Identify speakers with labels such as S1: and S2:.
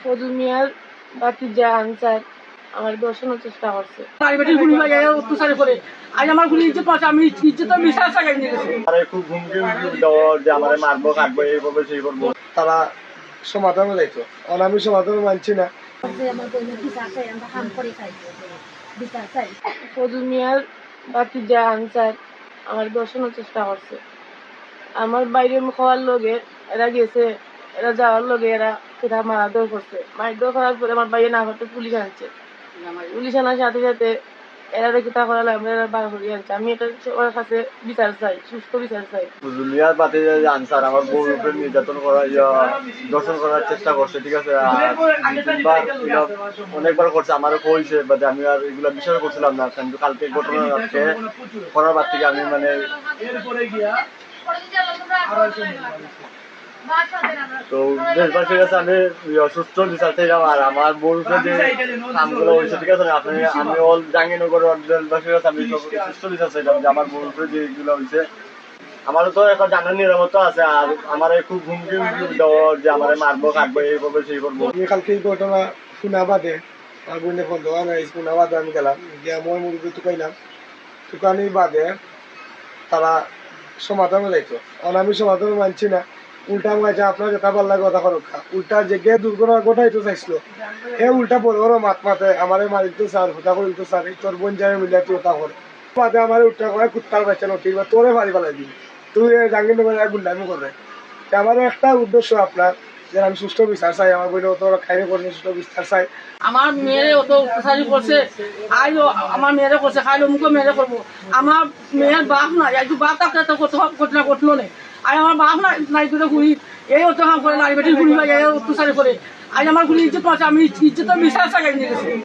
S1: ফজল মিয়ার ভাতিজা আনসার আমার দর্শনের চেষ্টা করছে।
S2: খুব হুমকি দেওয়া যে আমার মারবো কাটবো এই করবো সেই করবো, তারা সমাধানে যাইতো। আমি সমাধান মানছি না।
S1: ফজল মিয়ার ভাতিজা আনসার আমার দর্শনের চেষ্টা করছে। আমার বাইরে খাওয়ার লগে এরা গেছে, এরা যাওয়ার লগে এরা সেটা মারাধর করছে। মারধর করার পরে আমার বাইরে না করতে পুলিশ আনছে। পুলিশ আনার সাথে সাথে এরা কিতা করালে আমরা এরা বার করিয়ে আনছে। আমি এটা ওর কাছে বিচার চাই, সুস্থ বিচার চাই।
S2: ফজল মিয়ার ভাতিজা যে আনসার আমার বউর উপরে নির্যাতন করা দর্শন করার চেষ্টা করছে, ঠিক আছে। আর অনেকবার করছে, আমারও কইছে, বাট আমি আর এগুলো বিশ্বাস করছিলাম না। কিন্তু কালকে ঘটনা রাখছে করার বার থেকে আমি মানে তো দেশবাসীর কাছে আমি সুস্থ বিচার চাইলাম। আর আমার বলছে যে কামগুলো হয়েছে, ঠিক আছে, আমি অল জাহাঙ্গীরনগর দেশবাসীর কাছে আমি সুস্থ বিচার চাইলাম যে আমার বলছে যে এগুলো হয়েছে। আমারও তো একটা জানার নিরাপত্তা আছে। আর আমার খুব হুমকি দেওয়া যে আমার মারবো কাটবো এই করবো সেই করবো। কালকে এই ঘটনা শোনা বাদে আমার বোনে ফোন দেওয়া নাই, শোনা বাদে আমি গেলাম গিয়ে মই মুরগি টুকাইলাম। টুকানি বাদে তারা সমাধানে যাইতো। আমি সমাধান মানছি না। উল্টা মাইছে আপনার যেটা ভাল লাগে কথা রক্ষা। উল্টা যে গে দুর্ঘটনা ঘটাইতে চাইছিল হে উল্টা বড় বড় মাত মাতে আমার মারিতে চার হুতা করিতে চার তোর বোন যাবে মিলে তুই ওটা করে মাতে আমার উল্টা করে কুত্তার বাচ্চা নটি বা তোরে মারি পেলাই দিবি, তুই জাহাঙ্গীরনগর গুন্ডামি করে। আমারও একটা উদ্দেশ্য আপনার যে আমি সুস্থ বিচার চাই। আমার বইটা অত খাইরে করে সুস্থ বিচার চাই।
S1: আমার মেয়েরে অত অত্যাচারী করছে, আইও আমার মেয়েরে করছে, খাইলো মুখে মেয়েরে করবো। আমার মেয়ের বাপ নাই, একটু বাপ থাকলে তো ঘটনা ঘটলো না। আর আমার বাপ নাই করে ঘুরি এই অত্যাচার করে, নারী বেটির ঘুরি এই অত্যাচারী করে। আজ আমার ঘুরি ইজ্জত আছে, আমি ইজ্জতের বিচার চাই নিয়ে গেছি।